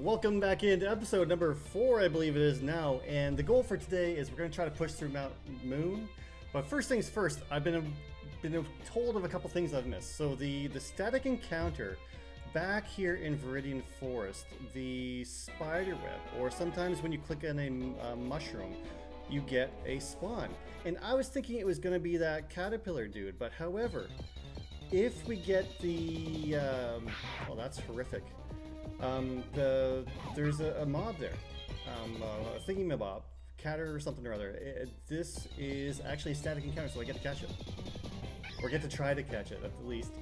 Welcome back into episode number 4, I believe it is now. And the goal for today is we're going to try to push through Mount Moon. But first things first, I've been told of a couple things I've missed. So the static encounter back here in Viridian Forest, the spider web, or sometimes when you click on a mushroom, you get a spawn. And I was thinking it was going to be that caterpillar dude, but however, if we get the, oh, that's horrific. There's a mob there, thingy-mabob, catter or something or other. This is actually a static encounter, so I get to catch it. Or get to try to catch it, at the least.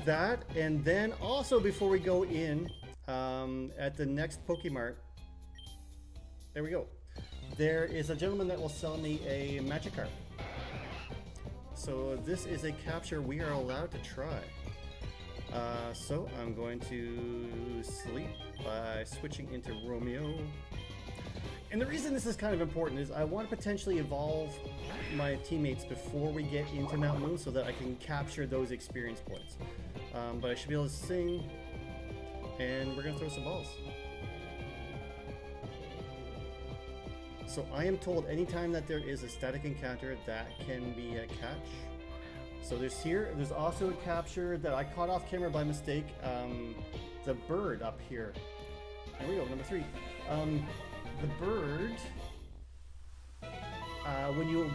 That, and then also before we go in, at the next Pokemart, there we go. There is a gentleman that will sell me a Magikarp. So this is a capture we are allowed to try. So I'm going to sleep by switching into Romeo. And the reason this is kind of important is I want to potentially evolve my teammates before we get into Mount Moon so that I can capture those experience points. But I should be able to sing, and we're going to throw some balls. So I am told anytime that there is a static encounter, that can be a catch. So there's also a capture that I caught off camera by mistake. The bird up here. There we go, number 3. The bird, when you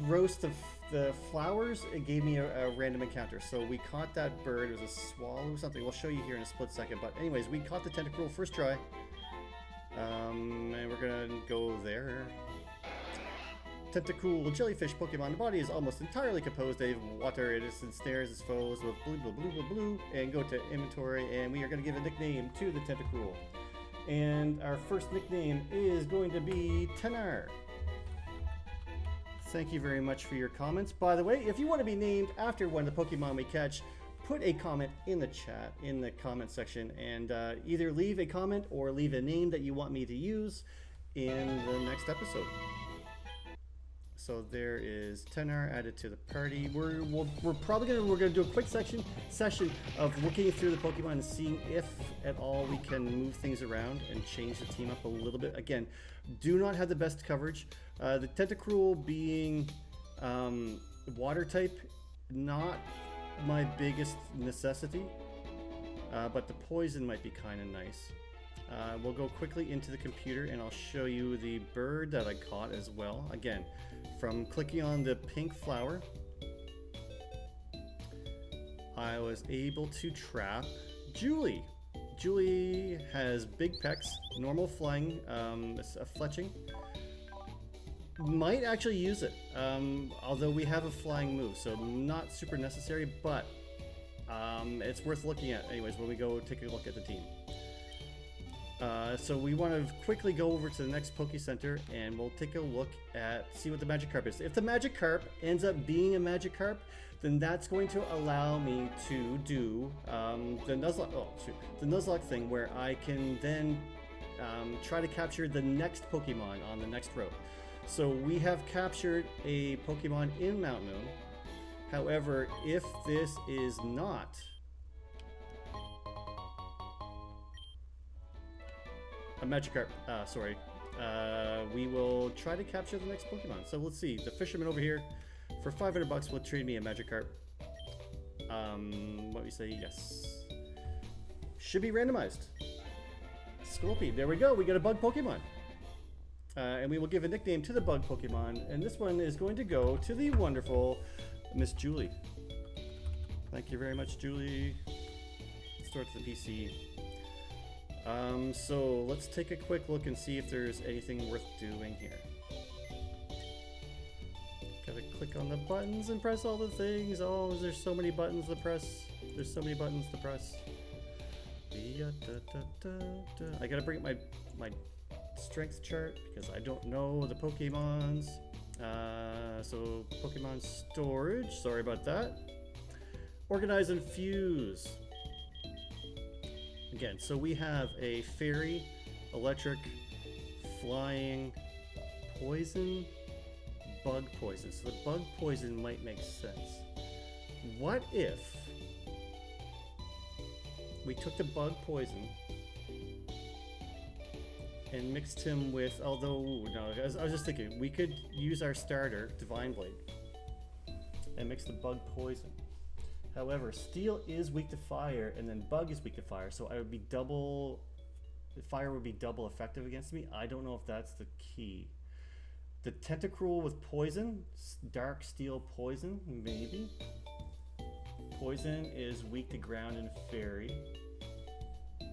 roast the flowers, it gave me a random encounter. So we caught that bird. It was a swallow or something. We'll show you here in a split second. But anyways, we caught the Tentacruel first try. And we're gonna go there. Tentacruel jellyfish Pokemon. The body is almost entirely composed of water. It is ensnares its foes with blue, blue, blue, blue, blue. And go to inventory, and we are going to give a nickname to the Tentacruel. And our first nickname is going to be Tenar. Thank you very much for your comments. By the way, if you want to be named after one of the Pokemon we catch, put a comment in the chat, in the comment section, and either leave a comment or leave a name that you want me to use in the next episode. So there is Tenar added to the party. We're probably gonna do a quick session of looking through the Pokemon and seeing if at all we can move things around and change the team up a little bit. Again, do not have the best coverage. The Tentacruel being water type, not my biggest necessity, but the poison might be kind of nice. We'll go quickly into the computer and I'll show you the bird that I caught as well. Again, from clicking on the pink flower, I was able to trap Julie. Julie has big pecs, normal flying, fletching. Might actually use it, although we have a flying move, so not super necessary, but it's worth looking at anyways when we go take a look at the team. So we want to quickly go over to the next Poke Center and we'll take a look at, see what the Magikarp is. If the Magikarp ends up being a Magikarp, then that's going to allow me to do the Nuzlocke thing, where I can then try to capture the next Pokemon on the next road. So we have captured a Pokemon in Mount Moon. However, if this is not a Magikarp, we will try to capture the next Pokemon. So let's see, the fisherman over here, for 500 bucks will trade me a Magikarp. What we say, yes. Should be randomized. Scorpy, there we go, we got a bug Pokemon. And we will give a nickname to the bug Pokemon, and this one is going to go to the wonderful Miss Julie. Thank you very much, Julie. Store it to the PC. So let's take a quick look and see if there's anything worth doing here. Gotta click on the buttons and press all the things. Oh, there's so many buttons to press. There's so many buttons to press. I gotta bring up my strength chart because I don't know the Pokemons. So Pokemon storage, sorry about that. Organize and fuse. Again, so we have a fairy, electric, flying, poison, bug poison. So the bug poison might make sense. What if we took the bug poison and mixed him with, although, no, I was just thinking, we could use our starter, Divine Blade, and mix the bug poison. However, steel is weak to fire, and then bug is weak to fire, so I would be double, fire would be double effective against me. I don't know if that's the key. The Tentacruel with poison, dark steel poison, maybe. Poison is weak to ground and fairy.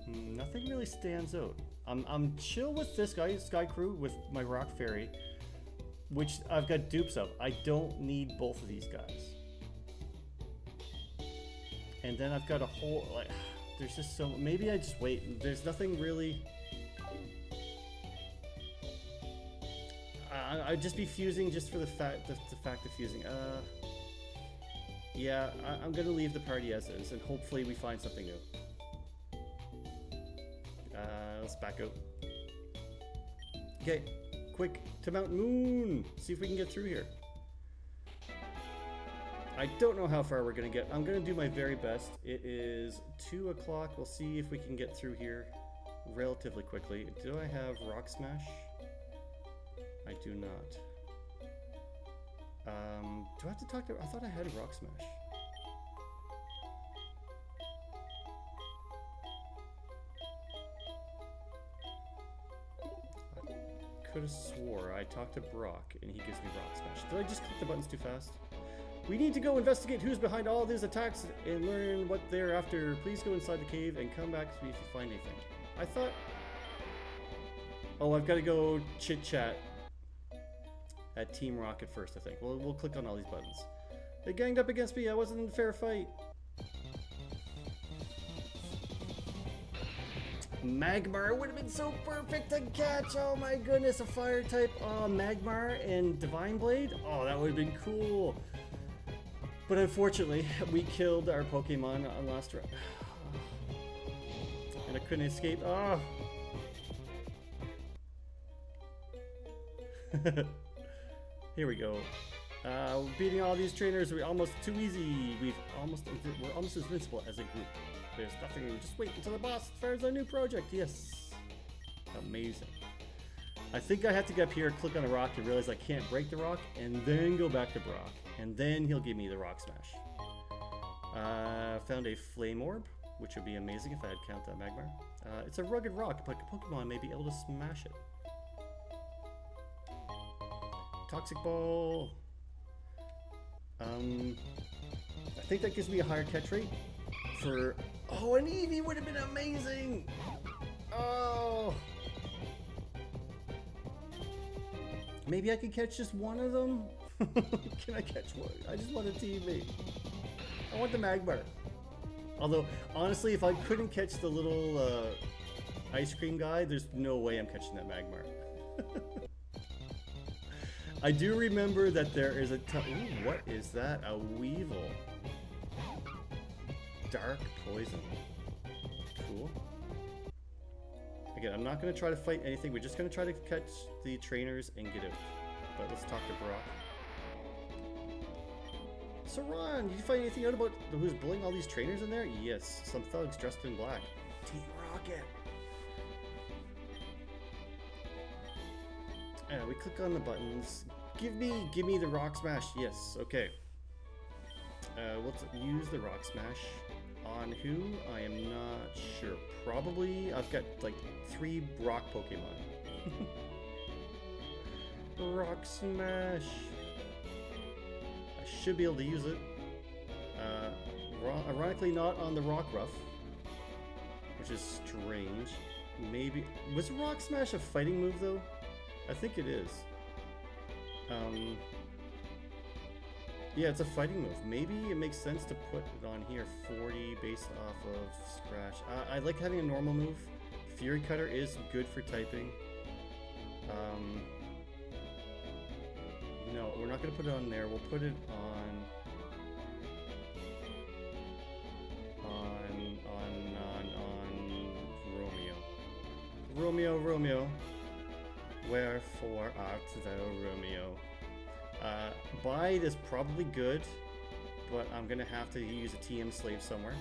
Nothing really stands out. I'm chill with this guy, Sky Crew, with my rock fairy, which I've got dupes of. I don't need both of these guys. And then I've got a whole, like, there's just so, maybe I just wait. There's nothing really. I'd just be fusing just for the fact of fusing. Yeah, I'm gonna leave the party as is, and hopefully we find something new. Let's back out. Okay, quick to Mount Moon. See if we can get through here. I don't know how far we're gonna get. I'm gonna do my very best. It is 2 o'clock. We'll see if we can get through here relatively quickly. Do I have Rock Smash? I do not. Do I have to talk to... I thought I had Rock Smash. I could have swore I talked to Brock and he gives me Rock Smash. Did I just click the buttons too fast? We need to go investigate who's behind all these attacks and learn what they're after. Please go inside the cave and come back to me if you find anything. I thought... Oh, I've got to go chit-chat at Team Rocket first, I think. We'll click on all these buttons. They ganged up against me. I wasn't in a fair fight. Magmar would have been so perfect to catch. Oh my goodness, a fire type. Oh, Magmar and Divine Blade. Oh, that would have been cool. But unfortunately, we killed our Pokemon on last round. And I couldn't escape. Oh. Here we go. Beating all these trainers, we're almost too easy. We're almost invincible as a group. There's nothing. Just wait until the boss starts a new project. Yes. Amazing. I think I have to get up here, click on the rock, and realize I can't break the rock, and then go back to Brock, and then he'll give me the Rock Smash. Found a Flame Orb, which would be amazing if I had count that Magmar. It's a rugged rock, but Pokemon may be able to smash it. Toxic Ball. I think that gives me a higher catch rate for... Oh, an Eevee would have been amazing! Oh! Maybe I could catch just one of them? Can I catch one? I just want a TV. I want the Magmar. Although, honestly, if I couldn't catch the little ice cream guy, there's no way I'm catching that Magmar. I do remember that there is a... Ooh, what is that? A Weevil. Dark Poison. Cool. Again, I'm not going to try to fight anything. We're just going to try to catch the trainers and get out. But let's talk to Brock. So Ron, did you find anything out about who's bullying all these trainers in there? Yes, some thugs dressed in black. Team Rocket. We click on the buttons. Give me the Rock Smash. Yes, okay. Let's use the Rock Smash. On who? I am not sure. Probably, I've got like 3 Brock Pokemon. Rock Smash. I should be able to use it. Ironically not on the Rock Ruff, which is strange. Maybe, was Rock Smash a fighting move though? I think it is. Yeah, it's a fighting move. Maybe it makes sense to put it on here, 40 based off of Scratch. I like having a normal move. Fury Cutter is good for typing. No, we're not going to put it on there. We'll put it on Romeo. Romeo. Wherefore art thou Romeo? Bide is probably good, but I'm gonna have to use a TM slave somewhere.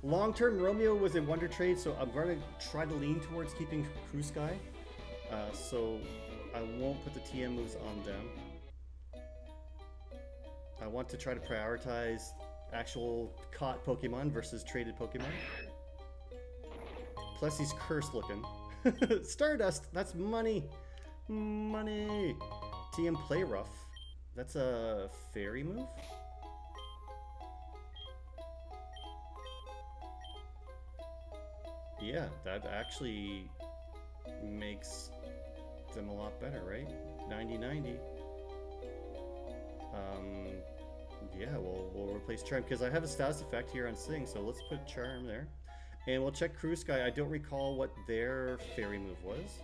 Long-term, Romeo was a wonder trade, so I'm going to try to lean towards keeping Crew Sky. So I won't put the TM moves on them. I want to try to prioritize actual caught Pokemon versus traded Pokemon. Plus he's cursed looking. Stardust, that's money. Money. TM Play Rough. That's a fairy move? Yeah, that actually makes them a lot better, right? 90-90. Yeah, we'll replace Charm, because I have a status effect here on Sing, so let's put Charm there. And we'll check Crew Sky. I don't recall what their fairy move was.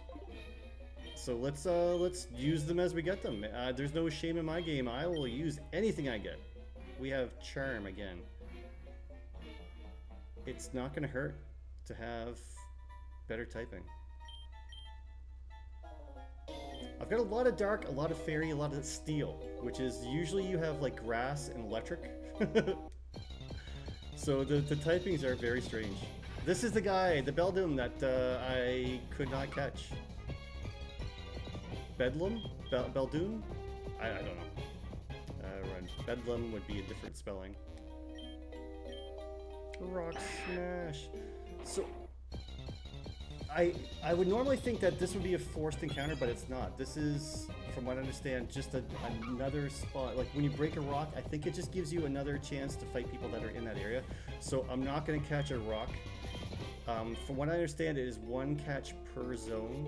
So let's use them as we get them. There's no shame in my game. I will use anything I get. We have Charm again. It's not going to hurt to have better typing. I've got a lot of dark, a lot of fairy, a lot of steel, which is usually you have like grass and electric. So the typings are very strange. This is the guy, the Beldum, that I could not catch. Bedlam? Beldoon? I don't know. Bedlam would be a different spelling. Rock Smash. So I would normally think that this would be a forced encounter, but it's not. This is, from what I understand, just another spot. Like when you break a rock, I think it just gives you another chance to fight people that are in that area. So I'm not going to catch a rock. From what I understand, it is one catch per zone,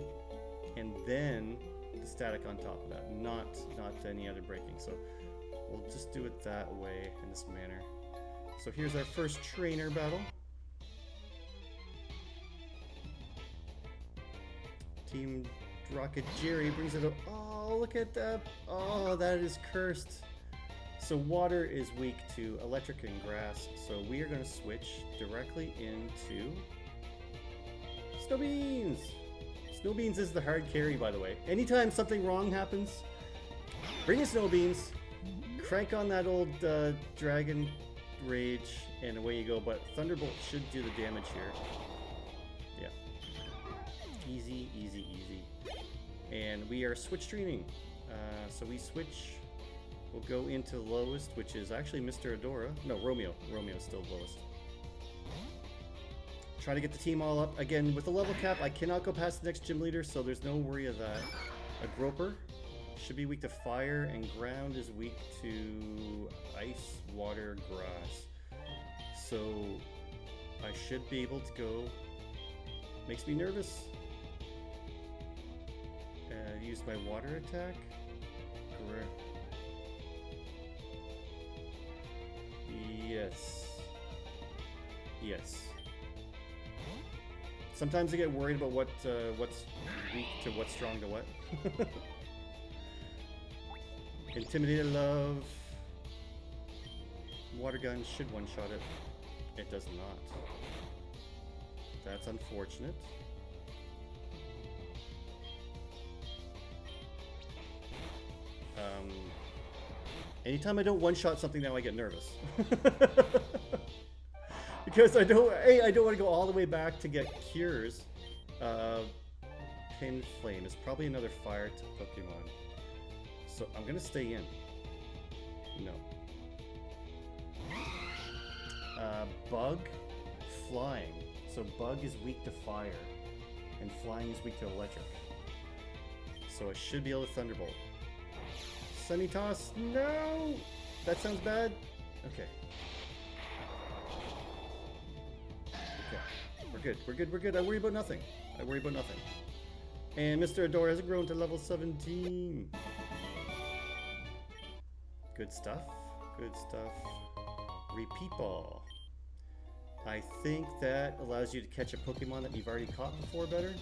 and then the static on top of that, not any other breaking. So we'll just do it that way, in this manner. So here's our first trainer battle. Team Rocket Jerry brings it up. Oh, look at that. Oh, that is cursed. So water is weak to electric and grass. So we are going to switch directly into Snow Beans. Snow Beans is the hard carry, by the way. Anytime something wrong happens, bring in Snow Beans, crank on that old Dragon Rage, and away you go. But Thunderbolt should do the damage here. Yeah. Easy, easy, easy. And we are switch streaming. So we switch. We'll go into lowest, which is actually Mr. Adora. No, Romeo. Romeo's still lowest. Try to get the team all up. Again, with the level cap, I cannot go past the next gym leader, so there's no worry of that. A Groper should be weak to fire, and ground is weak to ice, water, grass. So I should be able to go. Makes me nervous. Use my water attack. Yes. Yes. Sometimes I get worried about what's weak to what's strong to what. Intimidated Love. Water gun should one-shot it. It does not. That's unfortunate. Anytime I don't one-shot something now, I get nervous. Because I don't want to go all the way back to get cures. Pin Flame is probably another fire to Pokemon. So I'm going to stay in. No. Bug, Flying. So Bug is weak to fire, and Flying is weak to electric. So I should be able to Thunderbolt. Semi-toss? No! That sounds bad. Okay. Okay. We're good. We're good. We're good. I worry about nothing. I worry about nothing. And Mr. Adora has grown to level 17. Good stuff. Good stuff. Repeat Ball. I think that allows you to catch a Pokemon that you've already caught before better.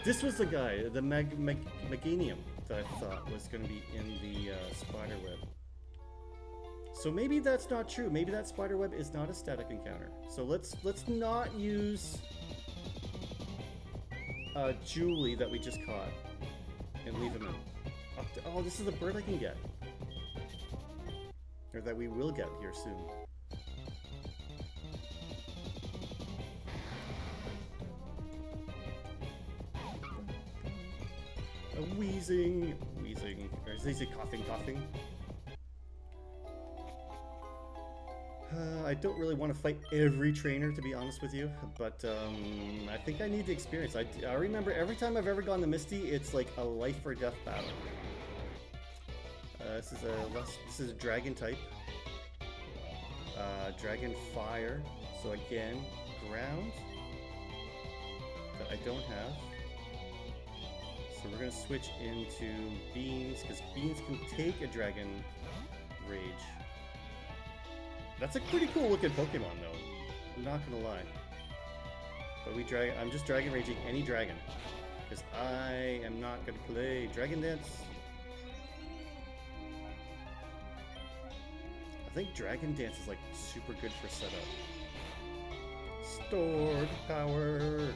This was the guy, the Meganium, that I thought was going to be in the spider web. So maybe that's not true. Maybe that spider web is not a static encounter. So let's not use Julie that we just caught and leave him in. Oh, this is the bird I can get, or that we will get here soon. Wheezing, or as they say, coughing. I don't really want to fight every trainer, to be honest with you, but I think I need the experience. I remember every time I've ever gone to Misty, it's like a life or death battle. This is a dragon type. Dragon fire. So again, ground that I don't have. So we're gonna switch into beans, because beans can take a dragon rage. That's a pretty cool looking Pokemon though. I'm not gonna lie. But I'm just dragon raging any dragon, because I am not gonna play Dragon Dance. I think Dragon Dance is like super good for setup. Stored power.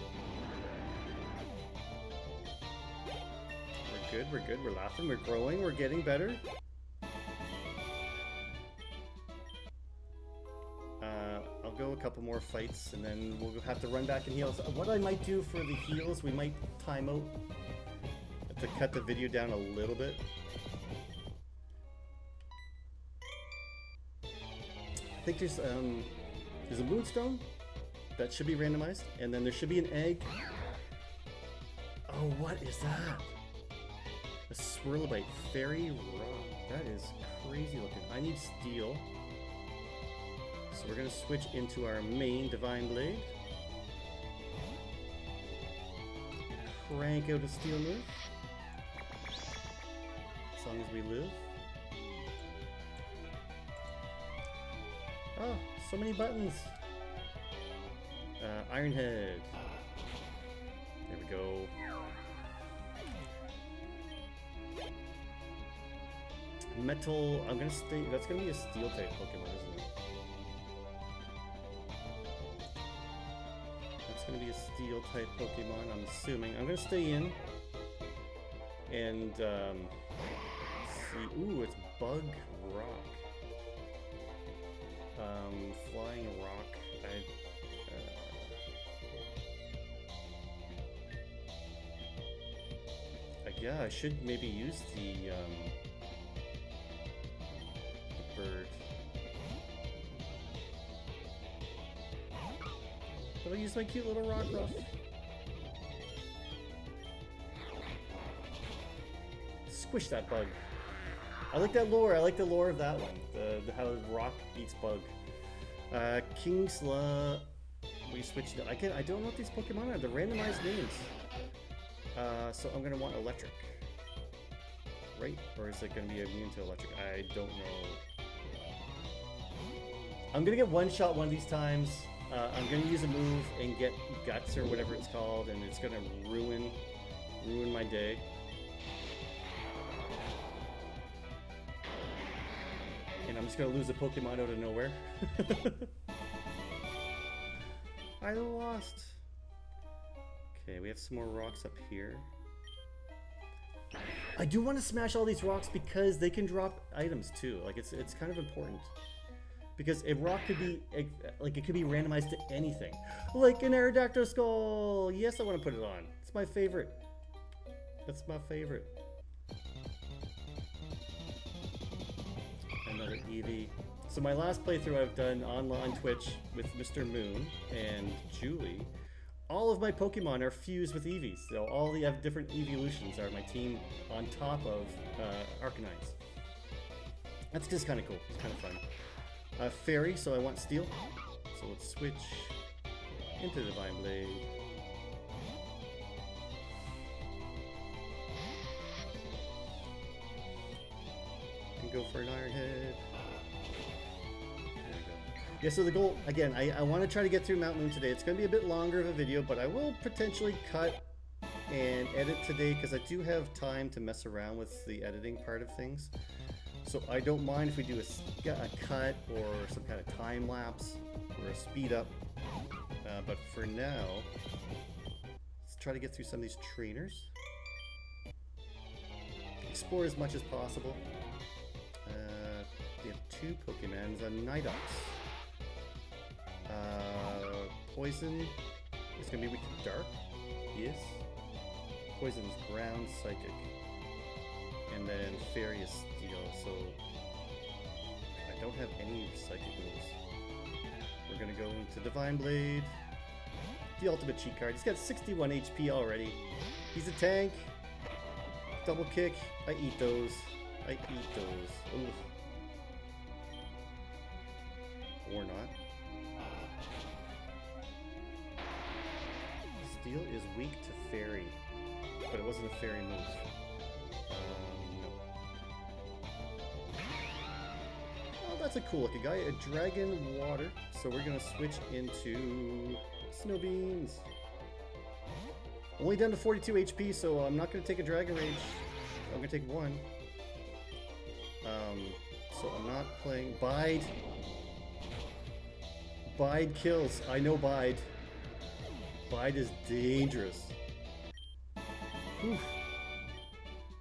We're good, we're laughing, we're growing, we're getting better. I'll go a couple more fights and then we'll have to run back and heal. So what I might do for the heals, we might time out to cut the video down a little bit. I think there's a moonstone that should be randomized, and then there should be an egg. Oh, what is that? A Swirlbite Fairy Rock. That is crazy looking. I need steel. So we're going to switch into our main Divine Blade. Crank out a steel move. As long as we live. Oh, so many buttons. Iron Head. There we go. Metal, I'm gonna stay, that's gonna be a steel type Pokemon, isn't it? That's gonna be a steel type Pokemon, I'm assuming. I'm gonna stay in and see. Ooh, it's Bug Rock. Flying Rock. Yeah, I should maybe use the bird. But I'll use my cute little rock ruff. Squish that bug. I like that lore. I like the lore of that one. The how rock beats bug. Kingsla. We switched. I don't know what these Pokemon are. The randomized names. So I'm gonna want electric, right? Or is it gonna be immune to electric? I don't know. I'm gonna get one shot one of these times. I'm gonna use a move and get guts or whatever it's called, and it's gonna ruin my day. And I'm just gonna lose a Pokemon out of nowhere. I lost. Okay, we have some more rocks up here. I do want to smash all these rocks because they can drop items too. Like it's kind of important. Because a rock could be like it could be randomized to anything. Like an Aerodactyl skull. Yes, I want to put it on. It's my favorite. That's my favorite. Another Eevee. So my last playthrough I've done on Twitch with Mr. Moon and Julie. All of my Pokemon are fused with Eevees. So all the different evolutions are my team on top of Arcanines. That's just kind of cool. It's kind of fun. Fairy, so I want Steel. So let's switch into Divine Blade. And go for an Iron Head. Yeah, so the goal, again, I want to try to get through Mount Moon today. It's going to be a bit longer of a video, but I will potentially cut and edit today because I do have time to mess around with the editing part of things. So I don't mind if we do a cut or some kind of time lapse or a speed up. But for now, let's try to get through some of these trainers. Explore as much as possible. We have two Pokemons, a Nidox. Poison is going to be weak to dark. Yes. Poison is ground, psychic. And then fairy is steel, so I don't have any psychic moves. We're gonna go into Divine Blade. The ultimate cheat card. He's got 61 HP already. He's a tank. Double kick. I eat those. I eat those. Ooh. Or not. Steel is weak to fairy, but it wasn't a fairy move. No. Oh, that's a cool looking guy. A dragon water. So we're gonna switch into snow beans. Only down to 42 HP, so I'm not gonna take a dragon rage. I'm gonna take one. So I'm not playing Bide. Bide kills. I know Bide. Bide is dangerous. Whew.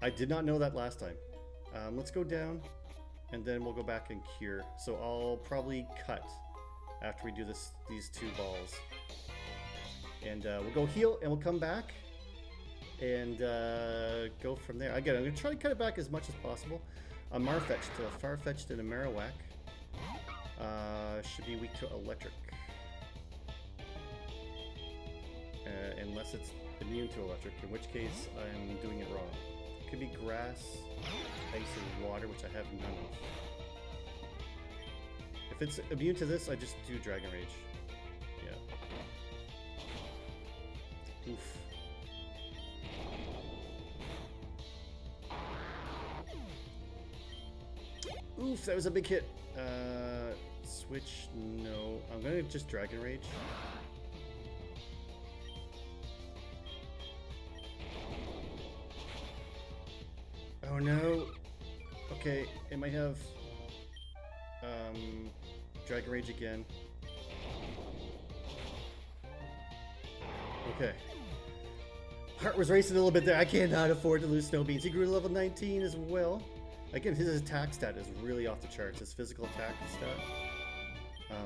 I did not know that last time. Let's go down, and then we'll go back and cure. So I'll probably cut after we do these two balls. And we'll go heal, and we'll come back and go from there. Again, I'm going to try to cut it back as much as possible. A Marfetched, a Farfetched, and a Marowak should be weak to electric. Unless it's immune to electric, in which case I'm doing it wrong. It could be grass, ice, and water, which I have none of. If it's immune to this, I just do Dragon Rage. Yeah. Oof. Oof, that was a big hit. Switch, no. I'm gonna just Dragon Rage. Oh no. Okay, it might have Dragon Rage again. Okay. Heart was racing a little bit there. I cannot afford to lose Snow Beans. He grew to level 19 as well. Again, his attack stat is really off the charts. His physical attack stat.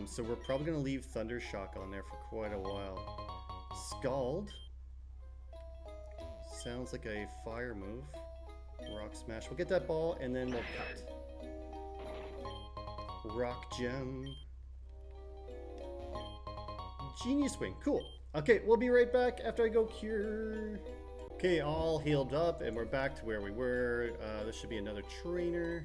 So we're probably going to leave Thunder Shock on there for quite a while. Scald. Sounds like a fire move. Rock Smash. We'll get that ball and then we'll cut. Rock Gem. Genius Wing. Cool. Okay, we'll be right back after I go cure. Okay, all healed up and we're back to where we were. This should be another trainer.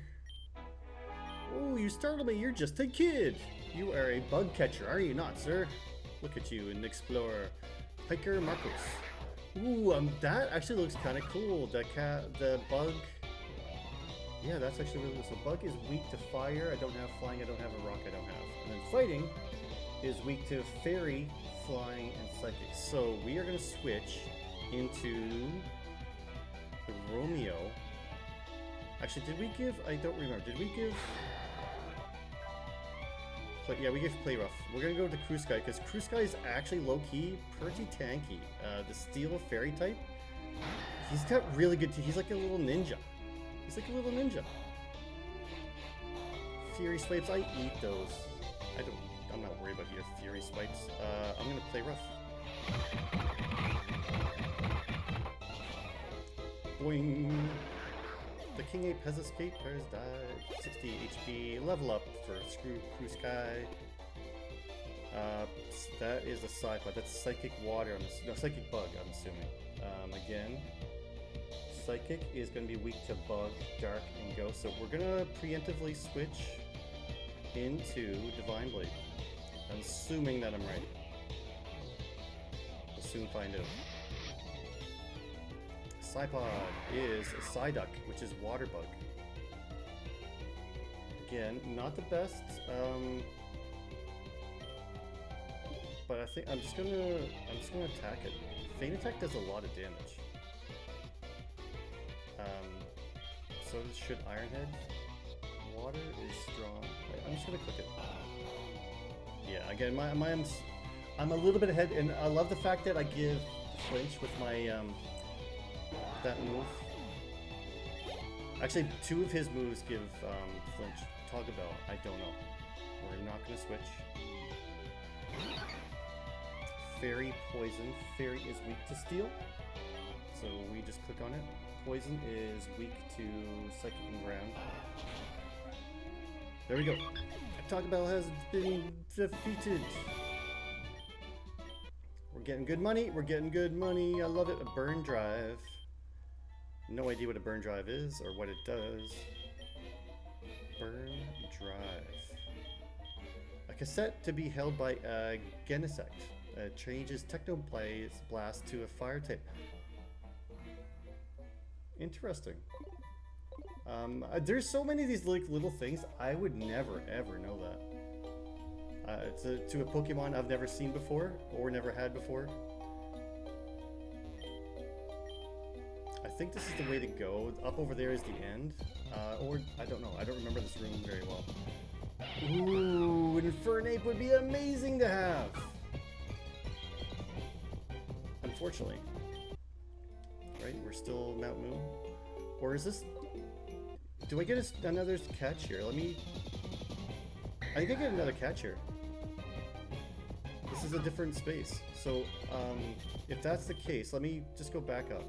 Oh, you startled me. You're just a kid. You are a bug catcher, are you not, sir? Look at you, an explorer. Hiker Marcos. Ooh, that actually looks kind of cool. The bug. Yeah, that's actually really cool. So bug is weak to fire. I don't have flying. I don't have a rock. I don't have. And then fighting is weak to fairy, flying, and psychic. So we are going to switch into the Romeo. Actually, did we give? I don't remember. Did we give? Yeah, we gave Play Rough. We're gonna go to Kruskai because Kruskai is actually low-key pretty tanky. The Steel Fairy type, he's got really good. He's like a little ninja. He's like a little ninja. Fury Swipes, I eat those. I'm not worried about your Fury Swipes. I'm gonna Play Rough. Boing. The King Ape has escaped, has died. 60 HP, level up for Screw Kruskai. That is a Psy-Pod. That's Psychic Water. No, Psychic Bug, I'm assuming. Again, Psychic is going to be weak to Bug, Dark, and Ghost. So we're going to preemptively switch into Divine Blade. I'm assuming that I'm right. We'll soon find out. Psy-Pod is a Psyduck, which is Water Bug. Again, not the best, but I think I'm just gonna attack it. Feint Attack does a lot of damage. So should Ironhead. Water is strong. I'm just gonna click it. Yeah, again, I'm a little bit ahead, and I love the fact that I give flinch with my that move. Actually, two of his moves give flinch. Togabell, I don't know. We're not going to switch. Fairy Poison. Fairy is weak to steel. So so we just click on it. Poison is weak to psychic and ground. There we go. Taco Bell has been defeated. We're getting good money. We're getting good money. I love it. A burn drive. No idea what a burn drive is or what it does. Burn drive. A cassette to be held by a Genesect. Changes techno blast to a fire tape. Interesting. There's so many of these like little things. I would never ever know that. It's to a Pokemon I've never seen before or never had before. I think this is the way to go. Up over there is the end. Or I don't know. I don't remember this room very well. Ooh, an Infernape would be amazing to have. Unfortunately. Right? We're still Mount Moon. Or is this... Do I get another catch here? Let me... I think I get another catch here. This is a different space. So, if that's the case, let me just go back up.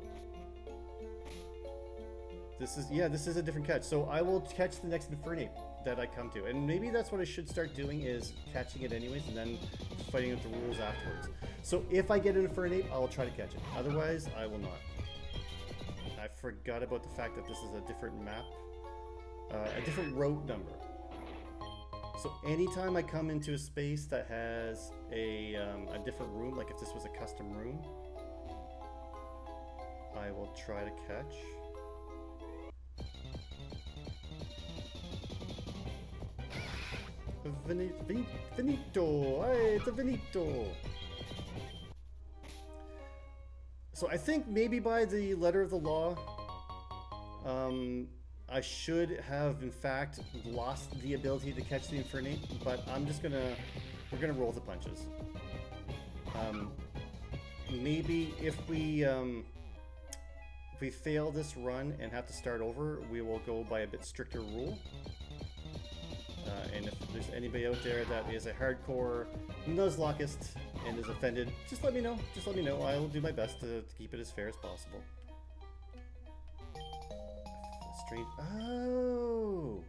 This is... Yeah, this is a different catch. So I will catch the next Infernape that I come to. And maybe that's what I should start doing, is catching it anyways and then fighting out the rules afterwards. So if I get an Infernape, I'll try to catch it. Otherwise, I will not. I forgot about the fact that this is a different map. A different route number. So anytime I come into a space that has a different room, like if this was a custom room, I will try to catch. Finito! Hey, it's a Finito! So I think maybe by the letter of the law, I should have in fact lost the ability to catch the Infernape, but I'm just we're gonna roll the punches. Maybe if we fail this run and have to start over, we will go by a bit stricter rule. And if there's anybody out there that is a hardcore nuzlockist and is offended, just let me know. Just let me know. I will do my best to keep it as fair as possible. Strange. Oh,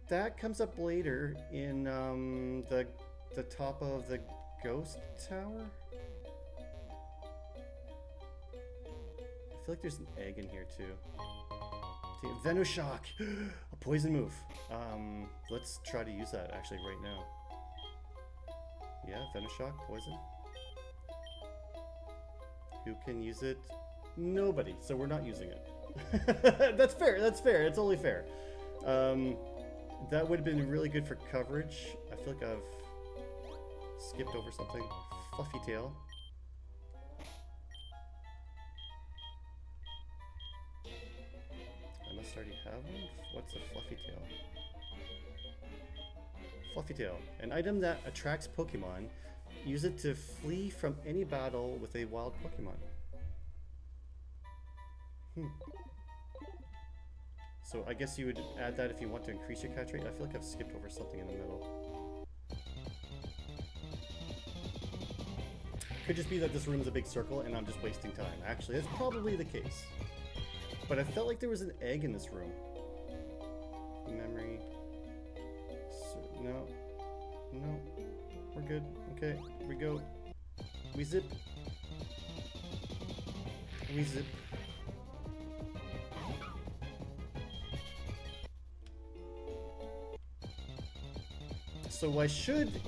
that comes up later in the top of the ghost tower. I feel like there's an egg in here too. Venoshock, a poison move. Let's try to use that actually right now. Yeah, Venoshock, poison. Who can use it? Nobody, so we're not using it. That's fair, that's fair, it's only fair. That would have been really good for coverage. I feel like I've skipped over something. Fluffy Tail. I must already have one? What's a Fluffy Tail? Fluffy Tail, an item that attracts Pokemon. Use it to flee from any battle with a wild Pokemon. So I guess you would add that if you want to increase your catch rate. I feel like I've skipped over something in the middle. Could just be that this room is a big circle and I'm just wasting time. Actually, that's probably the case. But I felt like there was an egg in this room. Memory. No. No. We're good. Okay, we go. We zip. We zip. So I should,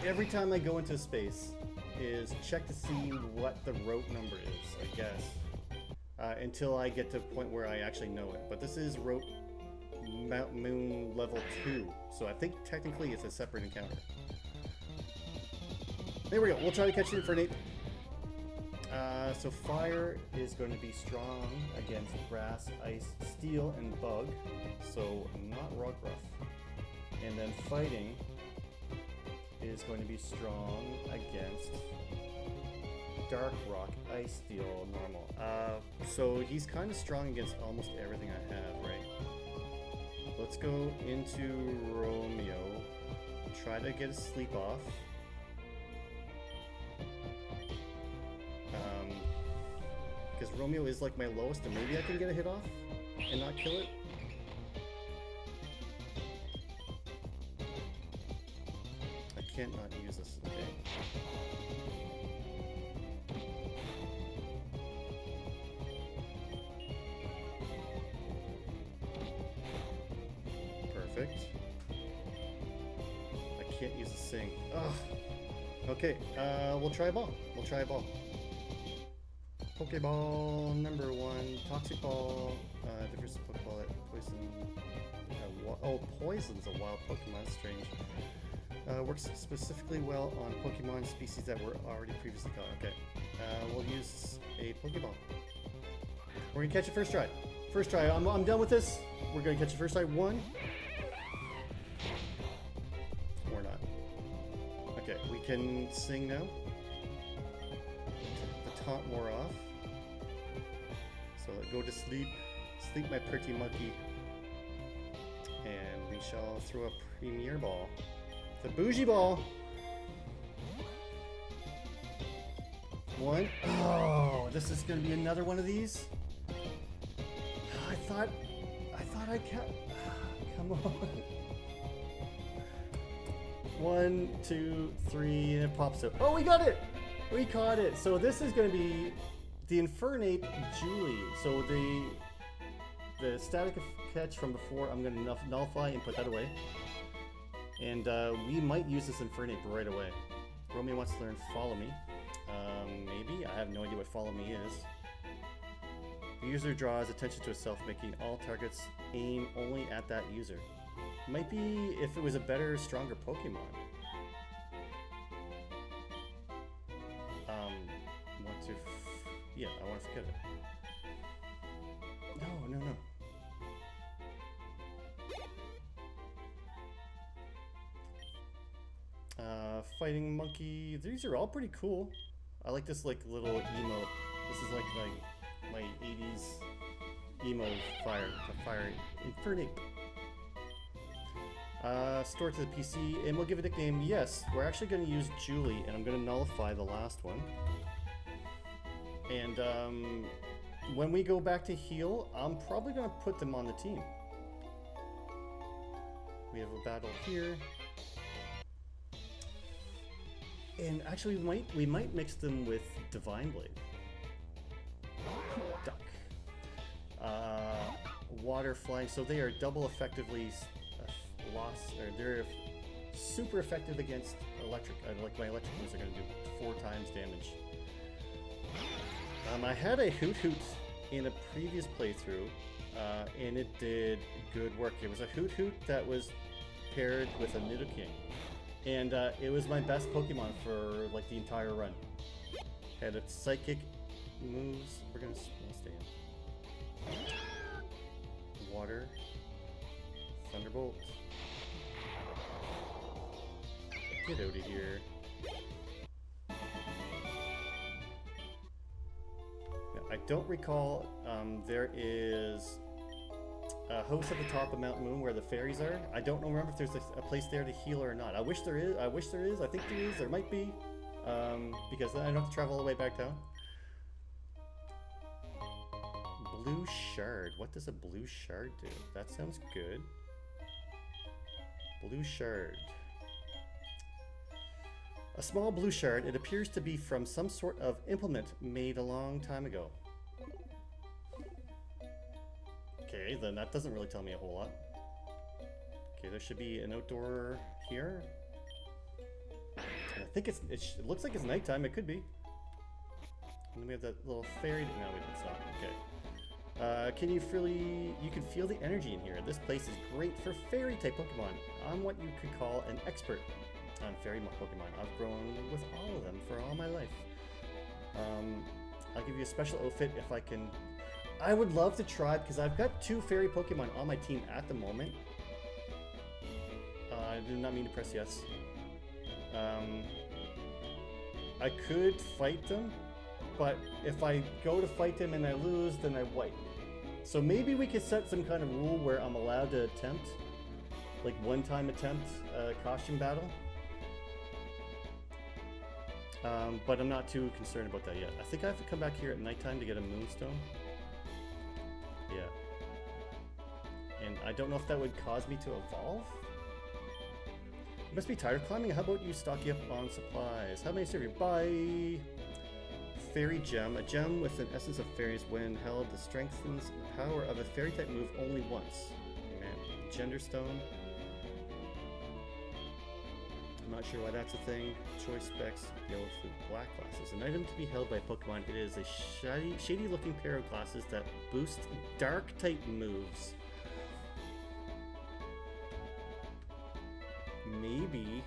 every time I go into a space, is check to see what the route number is, I guess. Until I get to a point where I actually know it. But this is route Mount Moon level 2, so I think technically it's a separate encounter. There we go, we'll try to catch the Infernape. So fire is going to be strong against grass, ice, steel, and bug, so not Rockruff. And then fighting is going to be strong against dark rock, ice, steel, normal. So he's kind of strong against almost everything I have, right? Let's go into Romeo, try to get a sleep off. Romeo is like my lowest, and maybe I can get a hit off and not kill it. I can't not use this, okay. Perfect. I can't use the sing. Ugh. Okay, we'll try a ball. We'll try a ball. Pokeball number 1, Toxic Ball, different Pokeball at Poison. Oh, Poison's a wild Pokemon, strange. Works specifically well on Pokemon species that were already previously caught. Okay, we'll use a Pokeball. We're gonna catch it first try. First try, I'm done with this. We're gonna catch it first try. 1. Or not. Okay, we can sing now. The taunt wore off. So go to sleep. Sleep, my pretty monkey. And we shall throw a premier ball. The bougie ball. 1. Oh, this is gonna be another one of these. I thought I kept. Come on. 1, 2, 3, and it pops up. Oh, we got it! We caught it. So this is going to be the Infernape Julie. So the static catch from before, I'm going to nullify and put that away. And we might use this Infernape right away. Romeo wants to learn Follow Me. Maybe. I have no idea what Follow Me is. The user draws attention to itself, making all targets aim only at that user. Might be if it was a better, stronger Pokemon. Yeah, I want to forget it. No. Fighting monkey. These are all pretty cool. I like this like little emote. This is like my 80s emo fire Infernape. Store it to the PC, and we'll give it a nickname. Yes, we're actually going to use Julie, and I'm going to nullify the last one. And when we go back to heal, I'm probably going to put them on the team. We have a battle here. And actually, we might mix them with Divine Blade. Duck. Water flying, so they are double effectively they're super effective against electric. Like my electric moves are going to do 4 times damage. I had a Hoot Hoot in a previous playthrough, and it did good work. It was a Hoot Hoot that was paired with a Nidoking, and it was my best Pokemon for like the entire run. Had its psychic moves. We're gonna stay in. Water, Thunderbolt. Get out of here. I don't recall, there is a host at the top of Mount Moon where the fairies are. I don't remember if there's a place there to heal or not. I wish there is. I think there is. There might be. Because then I don't have to travel all the way back down. Blue shard. What does a blue shard do? That sounds good. Blue shard. A small blue shard. It appears to be from some sort of implement made a long time ago. Okay, then that doesn't really tell me a whole lot. Okay, there should be an outdoor here. I think it looks like it's nighttime. It could be. And then we have that little fairy. No, it's not. Okay. You can feel the energy in here. This place is great for fairy type Pokemon. I'm what you could call an expert on fairy Pokemon. I've grown with all of them for all my life. I'll give you a special outfit if I can. I would love to try, because I've got 2 fairy Pokemon on my team at the moment. I do not mean to press yes. I could fight them, but if I go to fight them and I lose, then I wipe. So maybe we could set some kind of rule where I'm allowed to attempt, like one-time attempt costume battle. But I'm not too concerned about that yet. I think I have to come back here at nighttime to get a moonstone. Yeah. And I don't know if that would cause me to evolve. You must be tired of climbing. How about you stock you up on supplies? How many serve you? Bye! Fairy gem. A gem with an essence of fairies. When held, it strengthens the power of a fairy type move only once. Man. Gender stone. I'm not sure why that's a thing. Choice specs, yellow food, black glasses. An item to be held by Pokemon. It is a shady looking pair of glasses that boost dark type moves. Maybe.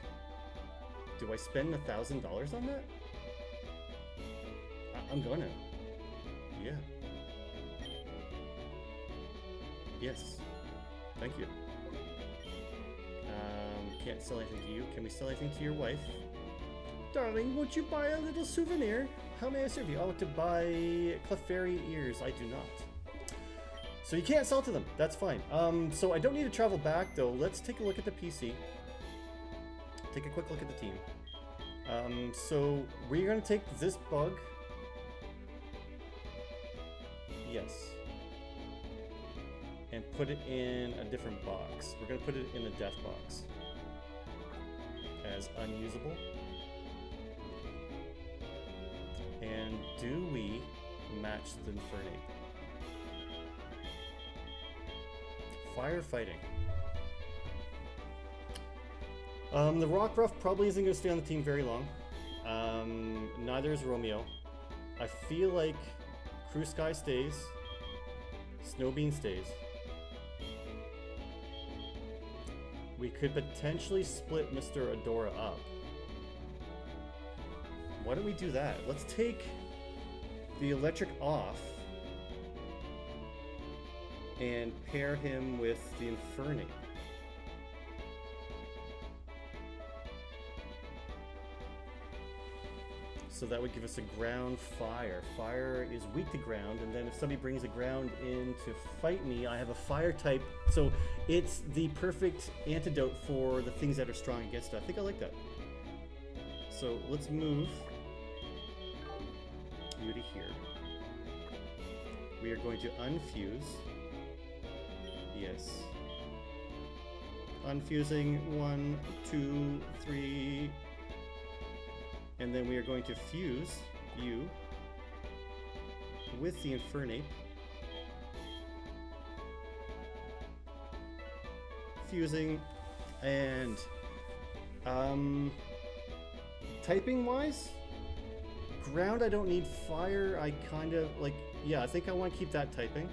Do I spend $1,000 on that? I'm gonna. Yeah. Yes. Thank you. Can't sell anything to you. Can we sell anything to your wife? Darling, won't you buy a little souvenir? How may I serve you? Oh, to buy Clefairy ears. I do not. So you can't sell to them. That's fine. So I don't need to travel back, though. Let's take a look at the PC. Take a quick look at the team. So we're going to take this bug. Yes. And put it in a different box. We're going to put it in the death box. As unusable. And do we match the Infernape? Firefighting. The Rockruff probably isn't going to stay on the team very long. Neither is Romeo. I feel like Crew Sky stays. Snowbean stays. We could potentially split Mr. Adora up. Why don't we do that? Let's take the electric off and pair him with the Infernape. So that would give us a ground fire. Fire is weak to ground, and then if somebody brings a ground in to fight me, I have a fire type. So it's the perfect antidote for the things that are strong against it. I think I like that. So let's move you to here. We are going to unfuse. Yes. Unfusing 1, 2, 3. And then we are going to fuse you with the Infernape. Fusing, and typing wise, ground I don't need, fire I kind of like, yeah, I think I want to keep that typing.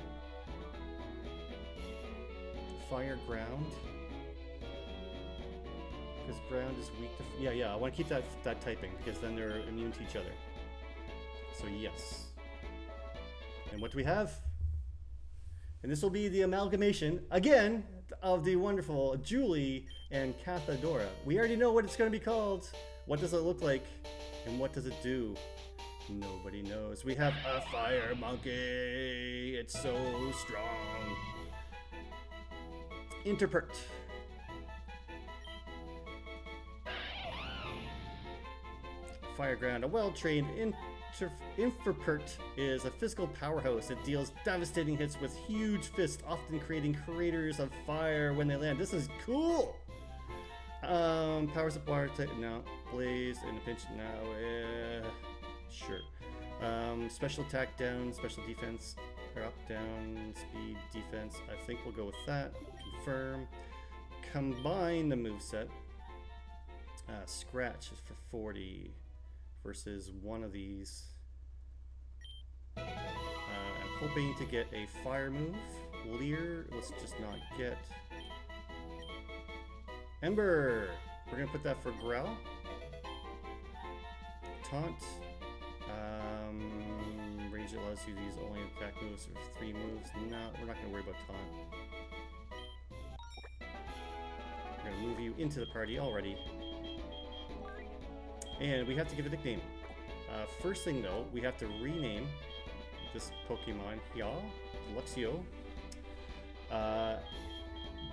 Fire, ground. Because ground is weak to... Yeah, I want to keep that typing, because then they're immune to each other. So yes. And what do we have? And this will be the amalgamation, again, of the wonderful Julie and Julieadora. We already know what it's going to be called. What does it look like? And what does it do? Nobody knows. We have a fire monkey. It's so strong. Interpret. Fireground, a well-trained Infrapert is a physical powerhouse. It deals devastating hits with huge fists, often creating craters of fire when they land. This is cool! Powers up water type, no. Blaze, in a pinch, no. Sure. Special attack down, special defense, or up, down, speed, defense. I think we'll go with that. Confirm. Combine the moveset. Scratch is for 40. Versus one of these. I'm hoping to get a fire move. Leer, let's just not get. Ember! We're gonna put that for Growl. Taunt. Range allows you to use only attack moves or 3 moves. No, we're not gonna worry about taunt. We're gonna move you into the party already. And we have to give a nickname. First thing though, we have to rename this Pokemon here, Luxio,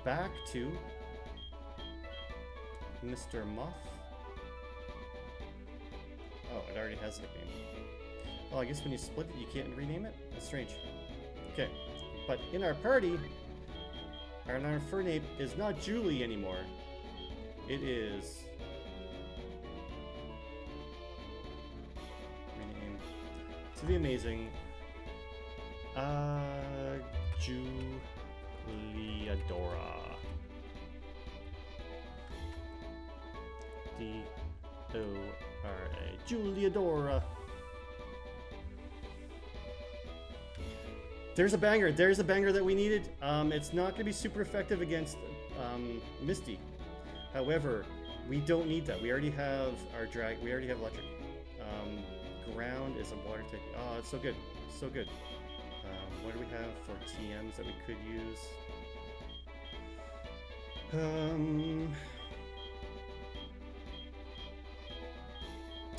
back to Mr. Muff. Oh, it already has a nickname. Oh, I guess when you split it, you can't rename it? That's strange. Okay, but in our party, our Fernape is not Julie anymore. It is... rename to the amazing... Julieadora. D-O-R-A. Julieadora. There's a banger. There's a banger that we needed. It's not going to be super effective against Misty. However, we don't need that. We already have our drag. We already have electric. Ground is a water type. Oh, it's so good. So good. What do we have for TMs that we could use?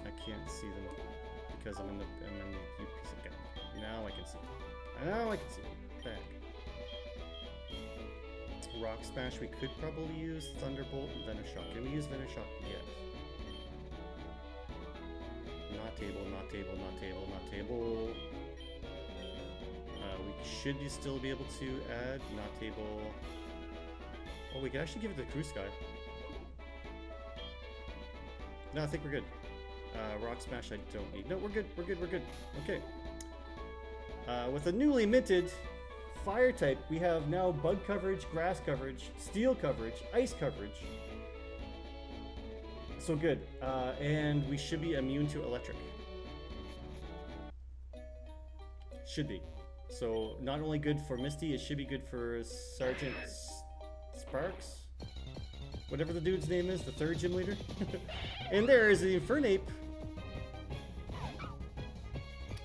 I can't see them because I'm in the piece of gun. Now I can see them. Now I can see them. Back. Rock Smash we could probably use. Thunderbolt and Venoshock. Can we use Venoshock yet? Not table, not table, not table, not table. We should still be able to add not table. Oh, we could actually give it to Crew Sky. No, I think we're good. Rock Smash I don't need. No, we're good, we're good, we're good. Okay. With a newly minted fire type, we have now bug coverage, grass coverage, steel coverage, ice coverage. So good. And we should be immune to electric. Should be. So not only good for Misty, it should be good for Sergeant Sparks, whatever the dude's name is, the third gym leader. And there is the Infernape.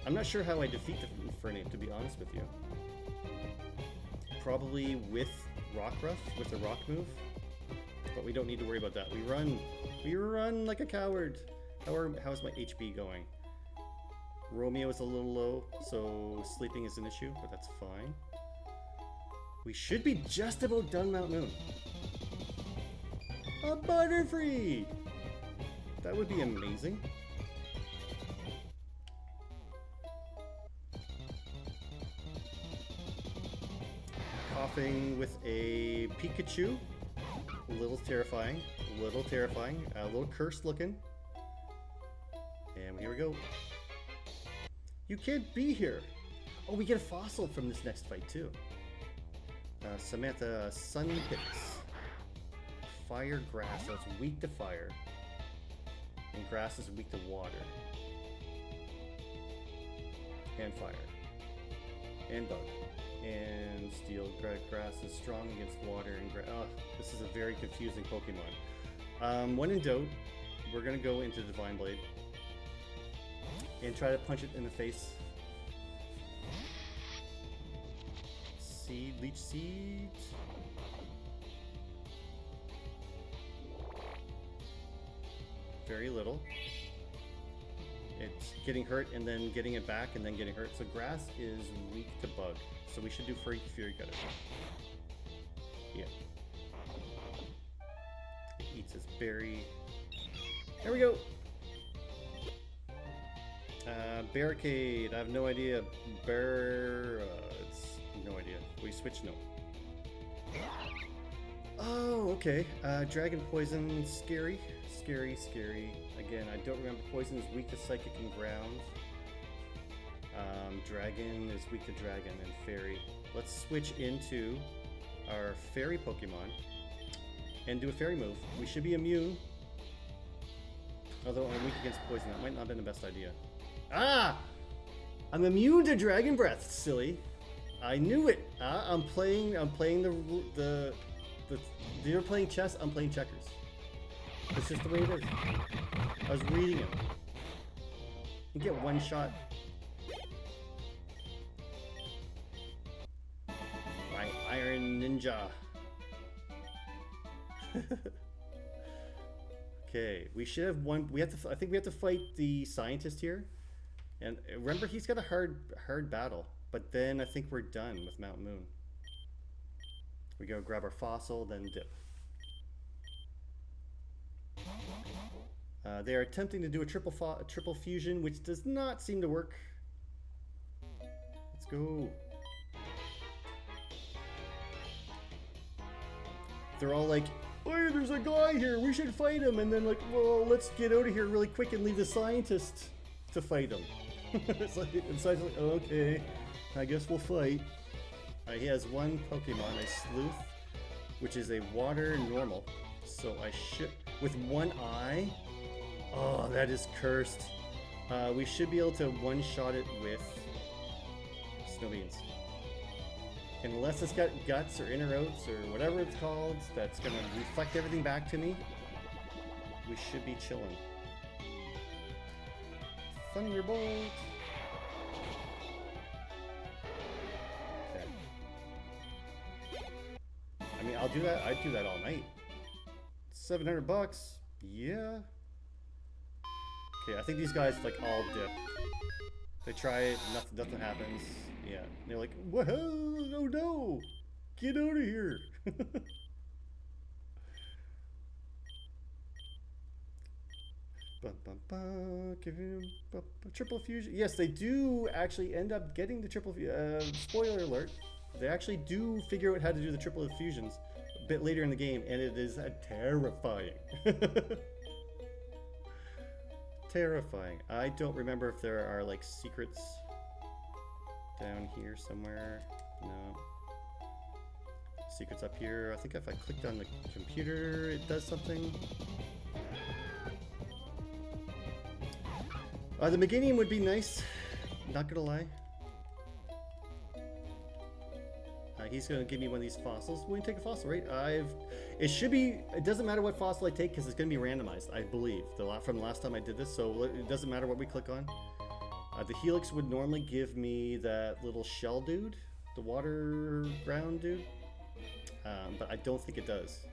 I'm not sure how I defeat the Infernape, to be honest with you. Probably with Rock Ruff, with a rock move. But we don't need to worry about that. We run like a coward. How's my HP going? Romeo is a little low, so sleeping is an issue, but that's fine. We should be just about done Mount Moon. A Butterfree! That would be amazing. Coughing with a Pikachu. A little terrifying, a little cursed looking. And here we go. You can't be here. Oh, we get a fossil from this next fight too. Samantha, Sun Pits. Fire Grass, so it's weak to fire. And grass is weak to water. And fire. And bug. And steel. Grass is strong against water and grass. Oh, this is a very confusing Pokemon. When in doubt, we're gonna go into Divine Blade. And try to punch it in the face. Seed, Leech Seed. Very little. It's getting hurt and then getting it back and then getting hurt. So grass is weak to bug. So we should do Fury Gutter. Yeah. It eats its berry. There we go. Barricade, I have no idea. It's no idea. We switch, no. Oh, okay. Dragon Poison, scary. Scary. Again, I don't remember. Poison is weak to Psychic and Ground. Dragon is weak to Dragon and Fairy. Let's switch into our Fairy Pokemon and do a Fairy move. We should be immune. Although I'm weak against Poison, that might not have been the best idea. Ah! I'm immune to Dragon Breath, silly. I knew it. I'm playing the you're playing chess, I'm playing checkers. It's just the way it is. I was reading it. You get one shot. My Iron Ninja. Okay, we should have one. I think we have to fight the scientist here. And remember, he's got a hard battle. But then I think we're done with Mount Moon. We go grab our fossil, then dip. They are attempting to do a triple fusion, which does not seem to work. Let's go. They're all like, hey, there's a guy here, we should fight him. And then like, well, let's get out of here really quick and leave the scientist to fight him. It's like, and so I was like, okay, I guess we'll fight. He has one Pokemon, a Sleuth, which is a water normal. So I should, with one eye. Oh, that is cursed. We should be able to one-shot it with Snow Beans. Unless it's got guts or inner outs or whatever it's called, that's gonna reflect everything back to me. We should be chilling. Thunderbolt. Okay. I mean, I'll do that. I'd do that all night. $700. Yeah. Okay, I think these guys like all dip. They try it, nothing happens. Yeah, and they're like, whoa, oh no, get out of here. Triple fusion. Yes, they do actually end up getting the triple. Spoiler alert: they actually do figure out how to do the triple fusions a bit later in the game, and it is terrifying. Terrifying. I don't remember if there are like secrets down here somewhere. No. Secrets up here. I think if I clicked on the computer, it does something. The Meganium would be nice. Not gonna lie. He's gonna give me one of these fossils. We're gonna take a fossil, right? It should be. It doesn't matter what fossil I take because it's gonna be randomized. I believe from the last time I did this, so it doesn't matter what we click on. The Helix would normally give me that little shell dude, the water ground dude, but I don't think it does.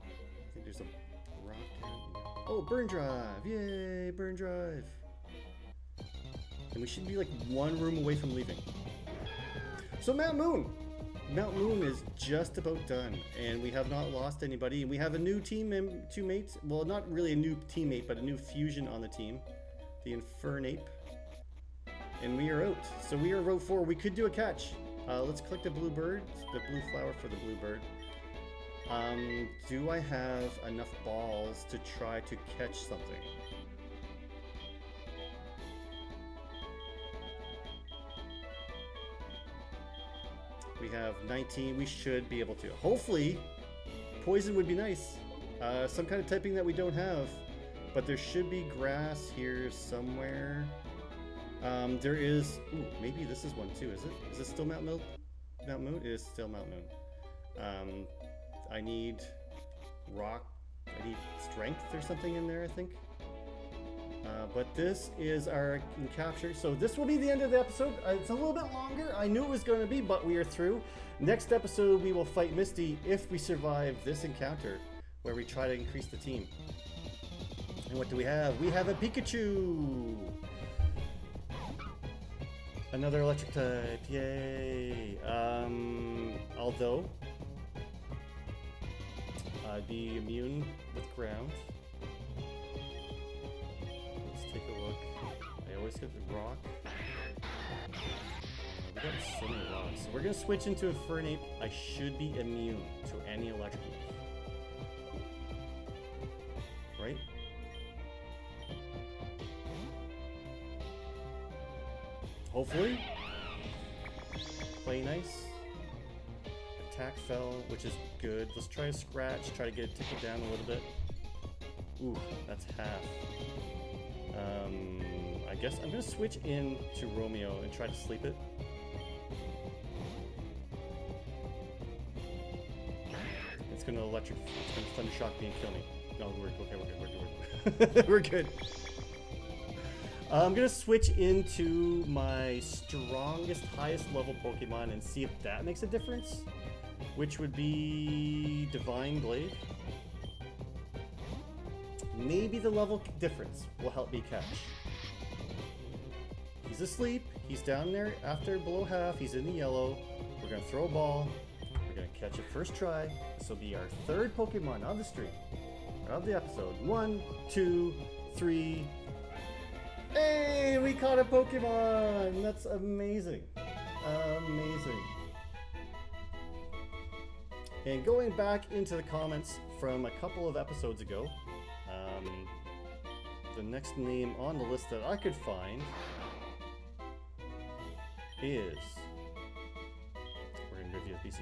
I think there's a rock down. Oh, burn drive! Yay, burn drive! And we should be like one room away from leaving. So Mount Moon is just about done, and we have not lost anybody. And we have a new teammate. Well, not really a new teammate, but a new fusion on the team, the Infernape. And we are out. So we are route 4. We could do a catch. Let's click the blue bird, the blue flower for the blue bird. Do I have enough balls to try to catch something? We have 19. We should be able to. Hopefully, poison would be nice. Some kind of typing that we don't have. But there should be grass here somewhere. There is... Ooh, maybe this is one too, is it? Is it still Mount Moon? It is still Mount Moon. I need rock. I need strength or something in there, I think. But this is our capture. So this will be the end of the episode. It's a little bit longer. I knew it was going to be, but we are through. Next episode, we will fight Misty if we survive this encounter, where we try to increase the team. And what do we have? We have a Pikachu! Another electric type. Yay! Although, I'd be immune with ground. Take a look. I always get the rock. We got so many rocks. So we're gonna switch into a Infernape. I should be immune to any electric move. Right? Hopefully. Play nice. Attack fell, which is good. Let's try a scratch, try to get it tickled down a little bit. Ooh, that's half. I guess I'm gonna switch in to Romeo and try to sleep it. It's gonna thunder shock me and kill me. No, we're good. We're good. I'm gonna switch into my strongest, highest level Pokemon and see if that makes a difference, which would be Divine Blade. Maybe the level difference will help me catch. He's asleep. He's down there after below half. He's in the yellow. We're going to throw a ball. We're going to catch it first try. This will be our third Pokemon on the stream. of the episode. 1, 2, 3. Hey, we caught a Pokemon! That's amazing. Amazing. And going back into the comments from a couple of episodes ago, the next name on the list that I could find is, we're going to review the PC,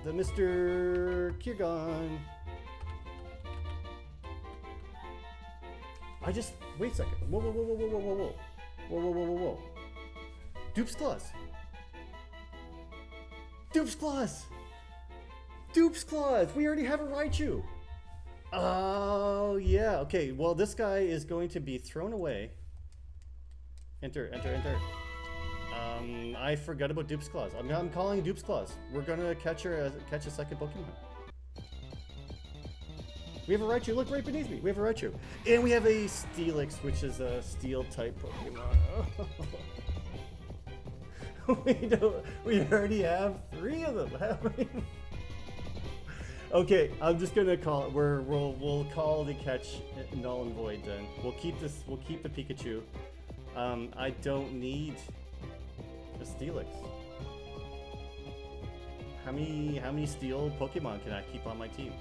the Mr. Kirgon. Wait a second. Whoa, whoa, whoa, whoa, whoa, whoa, whoa, whoa. Whoa, whoa, whoa, whoa, whoa. Dupes claws. Dupes claws. Dupes claws. We already have a Raichu. Oh, yeah. Okay, well, this guy is going to be thrown away. Enter, enter, enter. I forgot about Dupes claws. I'm calling Dupes claws. We're going to catch a second Pokemon. We have a Raichu. Look right beneath me. We have a Raichu. And we have a Steelix, which is a Steel-type Pokemon. We already have 3 of them, haven't we? Okay, I'm just gonna call it. We'll call the catch null and void then. We'll keep the Pikachu. I don't need a Steelix. How many Steel Pokemon can I keep on my team?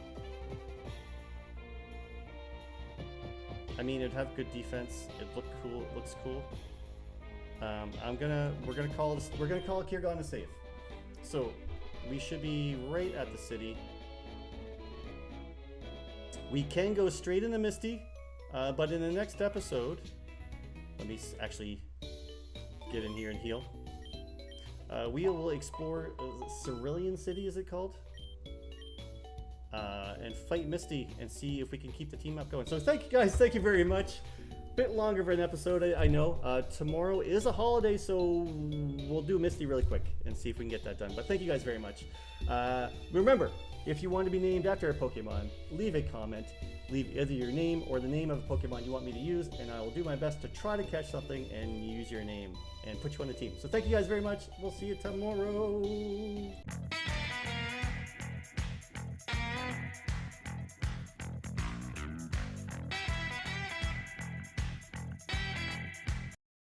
I mean, it'd have good defense. It looks cool. We're gonna call Kirgon a save. So we should be right at the city. We can go straight into Misty, but in the next episode, let me actually get in here and heal. We will explore Cerulean City, is it called? And fight Misty and see if we can keep the team up going. So thank you guys, thank you very much. Bit longer of an episode, I know. Tomorrow is a holiday, so we'll do Misty really quick and see if we can get that done. But thank you guys very much. Remember, if you want to be named after a Pokemon, leave a comment. Leave either your name or the name of a Pokemon you want me to use, and I will do my best to try to catch something and use your name and put you on the team. So thank you guys very much. We'll see you tomorrow.